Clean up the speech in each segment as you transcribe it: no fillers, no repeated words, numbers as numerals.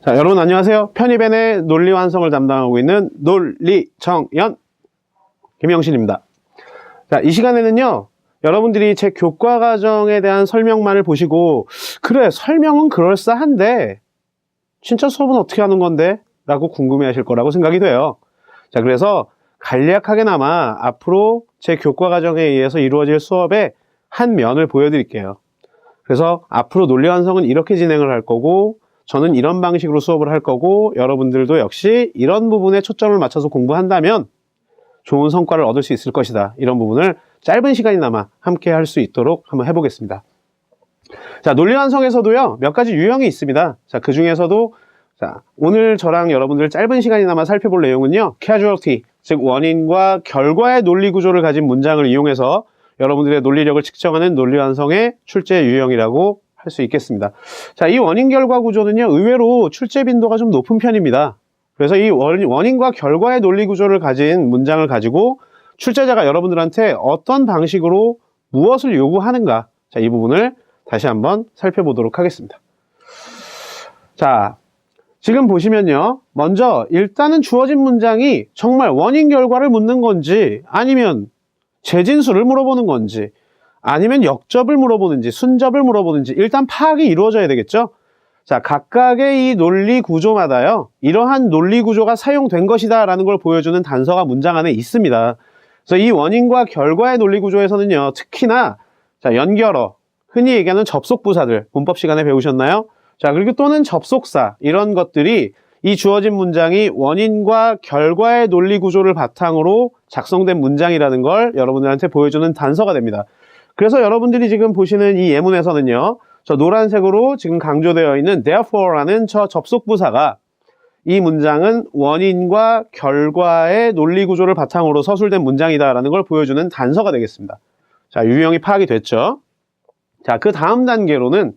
자, 여러분 안녕하세요. 편입엔의 논리 완성을 담당하고 있는 논리정연 김영신입니다. 자, 이 시간에는요, 여러분들이 제 교과 과정에 대한 설명만을 보시고, 그래, 설명은 그럴싸한데, 진짜 수업은 어떻게 하는 건데? 라고 궁금해 하실 거라고 생각이 돼요. 자, 그래서 간략하게나마 앞으로 제 교과 과정에 의해서 이루어질 수업의 한 면을 보여드릴게요. 그래서 앞으로 논리 완성은 이렇게 진행을 할 거고, 저는 이런 방식으로 수업을 할 거고, 여러분들도 역시 이런 부분에 초점을 맞춰서 공부한다면 좋은 성과를 얻을 수 있을 것이다. 이런 부분을 짧은 시간이나마 함께 할 수 있도록 한번 해보겠습니다. 자, 논리 완성에서도요, 몇 가지 유형이 있습니다. 자, 그 중에서도 자, 오늘 저랑 여러분들 짧은 시간이나마 살펴볼 내용은요, causality, 즉 원인과 결과의 논리 구조를 가진 문장을 이용해서 여러분들의 논리력을 측정하는 논리 완성의 출제 유형이라고 할 수 있겠습니다. 자, 이 원인 결과 구조는요, 의외로 출제 빈도가 좀 높은 편입니다. 그래서 이 원인과 결과의 논리 구조를 가진 문장을 가지고 출제자가 여러분들한테 어떤 방식으로 무엇을 요구하는가, 자, 이 부분을 다시 한번 살펴보도록 하겠습니다. 자, 지금 보시면요, 먼저 일단은 주어진 문장이 정말 원인 결과를 묻는 건지, 아니면 재진수를 물어보는 건지, 아니면 역접을 물어보는지, 순접을 물어보는지 일단 파악이 이루어져야 되겠죠. 자, 각각의 이 논리 구조마다요, 이러한 논리 구조가 사용된 것이다 라는 걸 보여주는 단서가 문장 안에 있습니다. 그래서 이 원인과 결과의 논리 구조에서는요, 특히나 자, 연결어, 흔히 얘기하는 접속부사들, 문법 시간에 배우셨나요? 자, 그리고 또는 접속사, 이런 것들이 이 주어진 문장이 원인과 결과의 논리 구조를 바탕으로 작성된 문장이라는 걸 여러분들한테 보여주는 단서가 됩니다. 그래서 여러분들이 지금 보시는 이 예문에서는요, 저 노란색으로 지금 강조되어 있는 therefore라는 저 접속부사가 이 문장은 원인과 결과의 논리 구조를 바탕으로 서술된 문장이다라는 걸 보여주는 단서가 되겠습니다. 자, 유형이 파악이 됐죠? 자, 그 다음 단계로는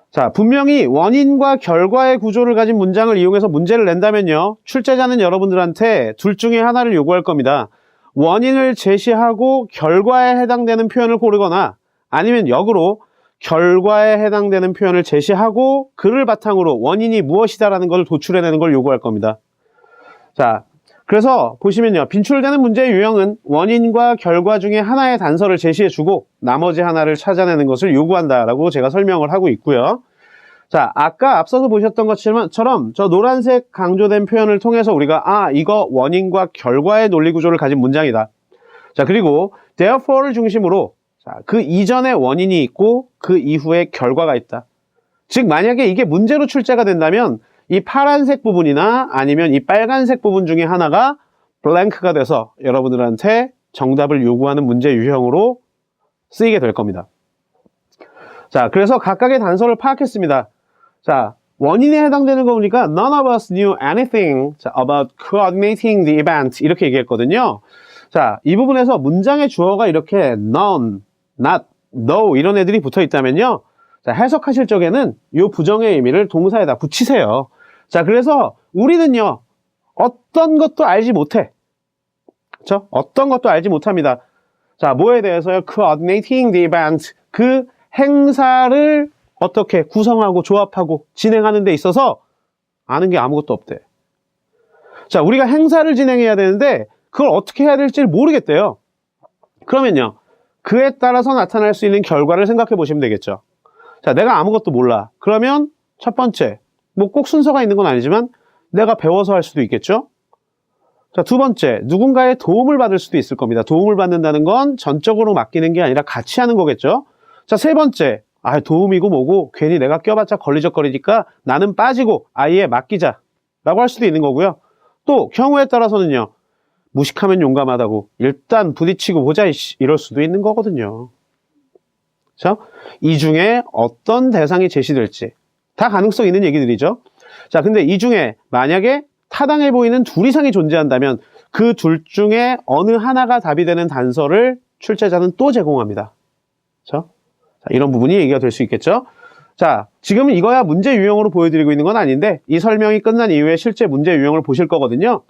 자, 분명히 원인과 결과의 구조를 가진 문장을 이용해서 문제를 낸다면요, 출제자는 여러분들한테 둘 중에 하나를 요구할 겁니다. 원인을 제시하고 결과에 해당되는 표현을 고르거나, 아니면 역으로 결과에 해당되는 표현을 제시하고 그를 바탕으로 원인이 무엇이다라는 걸 도출해내는 걸 요구할 겁니다. 자, 그래서 보시면요, 빈출되는 문제의 유형은 원인과 결과 중에 하나의 단서를 제시해주고 나머지 하나를 찾아내는 것을 요구한다라고 제가 설명을 하고 있고요. 자, 아까 앞서서 보셨던 것처럼 저 노란색 강조된 표현을 통해서 우리가 이거 원인과 결과의 논리 구조를 가진 문장이다. 자, 그리고 therefore를 중심으로 자, 그 이전에 원인이 있고 그 이후에 결과가 있다. 즉, 만약에 이게 문제로 출제가 된다면 이 파란색 부분이나 아니면 이 빨간색 부분 중에 하나가 블랭크가 돼서 여러분들한테 정답을 요구하는 문제 유형으로 쓰이게 될 겁니다. 자, 그래서 각각의 단서를 파악했습니다. 자, 원인에 해당되는 거 보니까 none of us knew anything about coordinating the event 이렇게 얘기했거든요. 자, 이 부분에서 문장의 주어가 이렇게 none, not, no 이런 애들이 붙어 있다면요, 자, 해석하실 적에는 이 부정의 의미를 동사에다 붙이세요. 자, 그래서 우리는요, 어떤 것도 알지 못해. 그렇죠? 어떤 것도 알지 못합니다. 자, 뭐에 대해서요? coordinating the event, 그 행사를 어떻게 구성하고 조합하고 진행하는 데 있어서 아는 게 아무것도 없대. 자, 우리가 행사를 진행해야 되는데 그걸 어떻게 해야 될지 모르겠대요. 그러면요, 그에 따라서 나타날 수 있는 결과를 생각해 보시면 되겠죠. 자, 내가 아무것도 몰라. 그러면 첫 번째, 뭐 꼭 순서가 있는 건 아니지만 내가 배워서 할 수도 있겠죠. 자, 두 번째, 누군가의 도움을 받을 수도 있을 겁니다. 도움을 받는다는 건 전적으로 맡기는 게 아니라 같이 하는 거겠죠. 자, 세 번째, 도움이고 뭐고 괜히 내가 껴봤자 걸리적거리니까 나는 빠지고 아예 맡기자 라고 할 수도 있는 거고요. 또 경우에 따라서는요, 무식하면 용감하다고 일단 부딪히고 보자 이럴 수도 있는 거거든요. 그렇죠? 이 중에 어떤 대상이 제시될지 다 가능성 있는 얘기들이죠. 자, 근데 이 중에 만약에 타당해 보이는 둘 이상이 존재한다면 그 둘 중에 어느 하나가 답이 되는 단서를 출제자는 또 제공합니다. 그렇죠? 자, 이런 부분이 얘기가 될 수 있겠죠. 자, 지금은 이거야 문제 유형으로 보여드리고 있는 건 아닌데 이 설명이 끝난 이후에 실제 문제 유형을 보실 거거든요.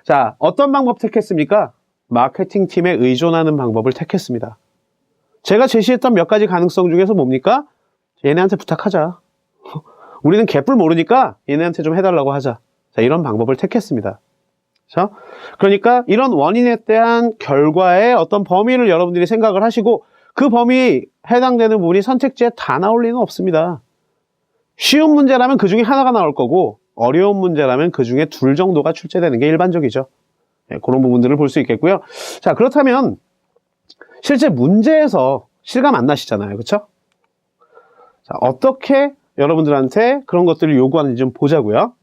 자, 어떤 방법 택했습니까? 마케팅 팀에 의존하는 방법을 택했습니다. 제가 제시했던 몇 가지 가능성 중에서 뭡니까? 얘네한테 부탁하자. 우리는 개뿔 모르니까 얘네한테 좀 해달라고 하자. 자, 이런 방법을 택했습니다. 그렇죠? 그러니까 이런 원인에 대한 결과의 어떤 범위를 여러분들이 생각을 하시고 그 범위에 해당되는 부분이 선택지에 다 나올 리는 없습니다. 쉬운 문제라면 그 중에 하나가 나올 거고 어려운 문제라면 그 중에 둘 정도가 출제되는 게 일반적이죠. 네, 그런 부분들을 볼 수 있겠고요. 자, 그렇다면 실제 문제에서 실감 안 나시잖아요. 그렇죠? 자, 어떻게 여러분들한테 그런 것들을 요구하는지 좀 보자고요.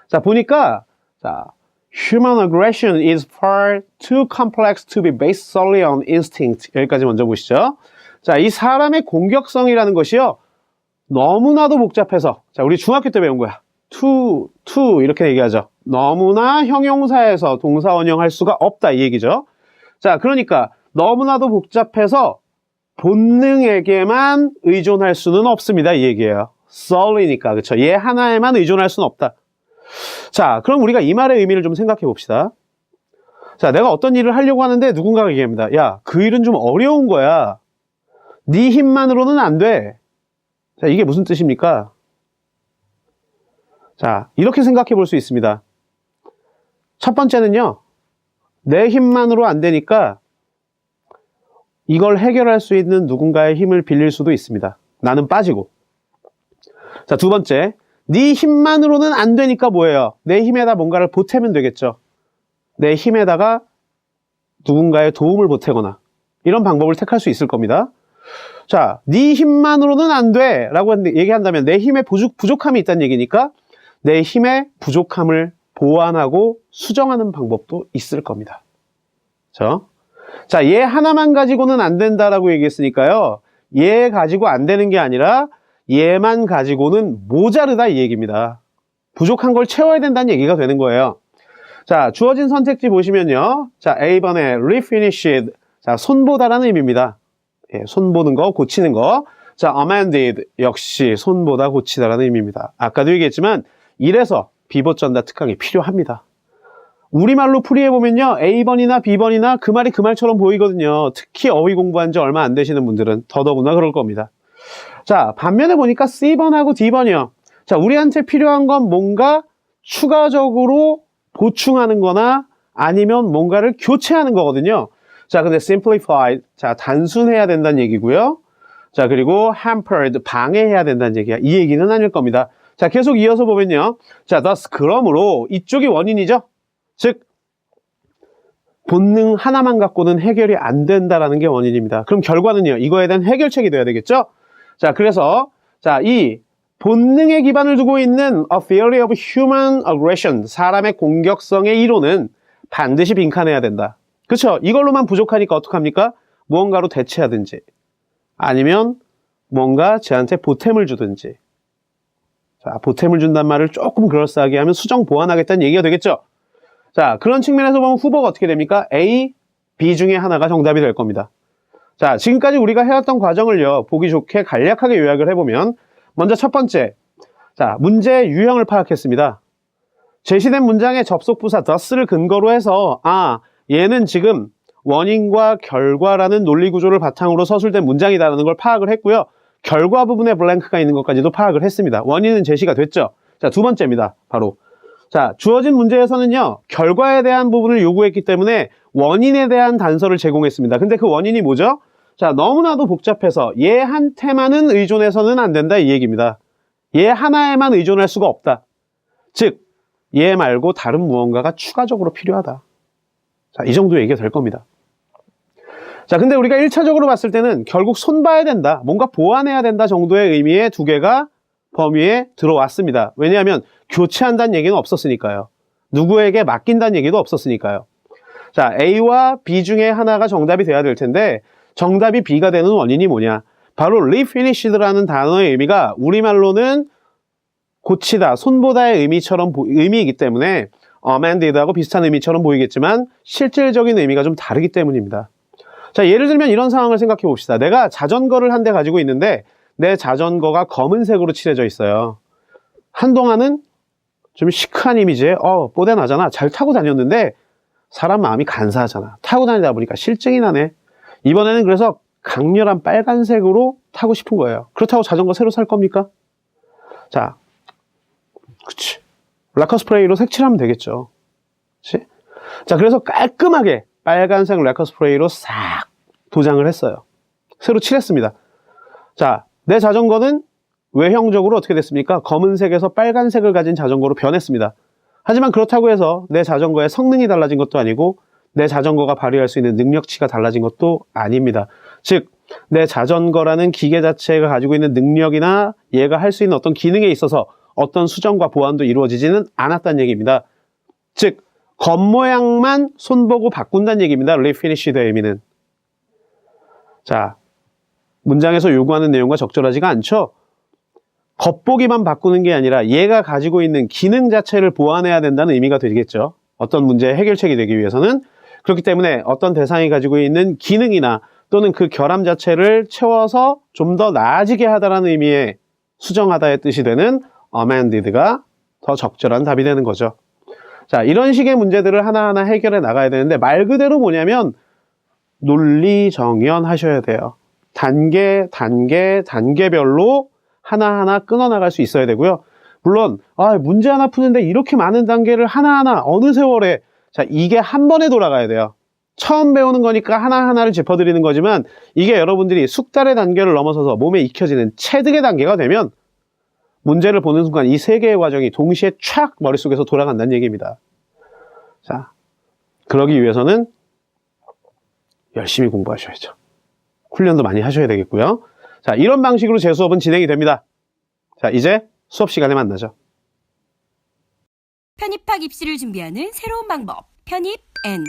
자, 보니까 자, Human aggression is far too complex to be based solely on instinct. 여기까지 먼저 보시죠. 자, 이 사람의 공격성이라는 것이요. 너무나도 복잡해서, 자, 우리 중학교 때 배운 거야. to 이렇게 얘기하죠. 너무나 형용사에서 동사 원형할 수가 없다 이 얘기죠. 자, 그러니까 너무나도 복잡해서 본능에게만 의존할 수는 없습니다 이 얘기예요. solely니까 그렇죠. 얘 하나에만 의존할 수는 없다. 자, 그럼 우리가 이 말의 의미를 좀 생각해 봅시다. 자, 내가 어떤 일을 하려고 하는데 누군가가 얘기합니다. 야, 그 일은 좀 어려운 거야. 네 힘만으로는 안 돼. 자, 이게 무슨 뜻입니까? 자, 이렇게 생각해 볼 수 있습니다. 첫 번째는요, 내 힘만으로 안 되니까 이걸 해결할 수 있는 누군가의 힘을 빌릴 수도 있습니다. 나는 빠지고. 자, 두 번째, 네 힘만으로는 안 되니까 뭐예요? 내 힘에다 뭔가를 보태면 되겠죠. 내 힘에다가 누군가의 도움을 보태거나 이런 방법을 택할 수 있을 겁니다. 자, 네 힘만으로는 안 돼 라고 얘기한다면 내 힘에 부족함이 있다는 얘기니까 내 힘의 부족함을 보완하고 수정하는 방법도 있을 겁니다. 그렇죠? 자, 얘 하나만 가지고는 안 된다라고 얘기했으니까요. 얘 가지고 안 되는 게 아니라 얘만 가지고는 모자르다 이 얘기입니다. 부족한 걸 채워야 된다는 얘기가 되는 거예요. 자, 주어진 선택지 보시면요. 자, A번에 refinished. 자, 손보다라는 의미입니다. 예, 손보는 거, 고치는 거. 자, amended. 역시 손보다 고치다라는 의미입니다. 아까도 얘기했지만 이래서 비보전다 특강이 필요합니다. 우리말로 풀이해보면요. A번이나 B번이나 그 말이 그 말처럼 보이거든요. 특히 어휘 공부한 지 얼마 안 되시는 분들은 더더구나 그럴 겁니다. 자, 반면에 보니까 C번하고 D번이요. 자, 우리한테 필요한 건 뭔가 추가적으로 보충하는 거나 아니면 뭔가를 교체하는 거거든요. 자, 근데 simplify, 자, 단순해야 된다는 얘기고요. 자, 그리고 hampered, 방해해야 된다는 얘기야. 이 얘기는 아닐 겁니다. 자, 계속 이어서 보면요. 자, thus, 그러므로 이쪽이 원인이죠. 즉, 본능 하나만 갖고는 해결이 안 된다라는 게 원인입니다. 그럼 결과는요. 이거에 대한 해결책이 돼야 되겠죠? 자, 그래서 자, 이 본능에 기반을 두고 있는 A Theory of Human Aggression, 사람의 공격성의 이론은 반드시 빈칸해야 된다. 그렇죠? 이걸로만 부족하니까 어떡합니까? 무언가로 대체하든지 아니면 뭔가 쟤한테 보탬을 주든지. 자, 보탬을 준단 말을 조금 그럴싸하게 하면 수정 보완하겠다는 얘기가 되겠죠? 자, 그런 측면에서 보면 후보가 어떻게 됩니까? A, B 중에 하나가 정답이 될 겁니다. 자, 지금까지 우리가 해왔던 과정을요, 보기 좋게 간략하게 요약을 해보면, 먼저 첫 번째, 자, 문제의 유형을 파악했습니다. 제시된 문장의 접속부사 thus를 근거로 해서, 아, 얘는 지금 원인과 결과라는 논리구조를 바탕으로 서술된 문장이다라는 걸 파악을 했고요. 결과 부분에 블랭크가 있는 것까지도 파악을 했습니다. 원인은 제시가 됐죠. 자, 두 번째입니다. 바로. 자, 주어진 문제에서는요, 결과에 대한 부분을 요구했기 때문에 원인에 대한 단서를 제공했습니다. 근데 그 원인이 뭐죠? 자, 너무나도 복잡해서 얘한테만은 의존해서는 안 된다 이 얘기입니다. 얘 하나에만 의존할 수가 없다. 즉, 얘 말고 다른 무언가가 추가적으로 필요하다. 자, 이 정도 얘기가 될 겁니다. 자, 근데 우리가 1차적으로 봤을 때는 결국 손봐야 된다, 뭔가 보완해야 된다 정도의 의미의 두 개가 범위에 들어왔습니다. 왜냐하면 교체한다는 얘기는 없었으니까요. 누구에게 맡긴다는 얘기도 없었으니까요. 자, A와 B 중에 하나가 정답이 돼야 될 텐데 정답이 B가 되는 원인이 뭐냐? 바로 refinished라는 단어의 의미가 우리말로는 고치다, 손보다의 의미이기 때문에 amended하고 비슷한 의미처럼 보이겠지만 실질적인 의미가 좀 다르기 때문입니다. 자, 예를 들면 이런 상황을 생각해 봅시다. 내가 자전거를 한 대 가지고 있는데 내 자전거가 검은색으로 칠해져 있어요. 한동안은 좀 시크한 이미지에 뽀대 나잖아. 잘 타고 다녔는데 사람 마음이 간사하잖아. 타고 다니다 보니까 실증이 나네. 이번에는 그래서 강렬한 빨간색으로 타고 싶은 거예요. 그렇다고 자전거 새로 살 겁니까? 자, 그치. 락커 스프레이로 색칠하면 되겠죠. 그치? 자, 그래서 깔끔하게 빨간색 락커 스프레이로 싹 도장을 했어요. 새로 칠했습니다. 자, 내 자전거는 외형적으로 어떻게 됐습니까? 검은색에서 빨간색을 가진 자전거로 변했습니다. 하지만 그렇다고 해서 내 자전거의 성능이 달라진 것도 아니고 내 자전거가 발휘할 수 있는 능력치가 달라진 것도 아닙니다. 즉, 내 자전거라는 기계 자체가 가지고 있는 능력이나 얘가 할 수 있는 어떤 기능에 있어서 어떤 수정과 보완도 이루어지지는 않았다는 얘기입니다. 즉, 겉모양만 손보고 바꾼다는 얘기입니다. 리피니쉬드의 의미는. 자, 문장에서 요구하는 내용과 적절하지가 않죠? 겉보기만 바꾸는 게 아니라 얘가 가지고 있는 기능 자체를 보완해야 된다는 의미가 되겠죠. 어떤 문제의 해결책이 되기 위해서는. 그렇기 때문에 어떤 대상이 가지고 있는 기능이나 또는 그 결함 자체를 채워서 좀 더 나아지게 하다라는 의미의 수정하다의 뜻이 되는 amended가 더 적절한 답이 되는 거죠. 자, 이런 식의 문제들을 하나하나 해결해 나가야 되는데 말 그대로 뭐냐면 논리 정연 하셔야 돼요. 단계별로 하나하나 끊어나갈 수 있어야 되고요. 물론 문제 하나 푸는데 이렇게 많은 단계를 하나하나 어느 세월에, 자, 이게 한 번에 돌아가야 돼요. 처음 배우는 거니까 하나하나를 짚어드리는 거지만 이게 여러분들이 숙달의 단계를 넘어서서 몸에 익혀지는 체득의 단계가 되면 문제를 보는 순간 이 세 개의 과정이 동시에 촥 머릿속에서 돌아간다는 얘기입니다. 자, 그러기 위해서는 열심히 공부하셔야죠. 훈련도 많이 하셔야 되겠고요. 자, 이런 방식으로 제 수업은 진행이 됩니다. 자, 이제 수업 시간에 만나죠. 편입학 입시를 준비하는 새로운 방법, 편입 N.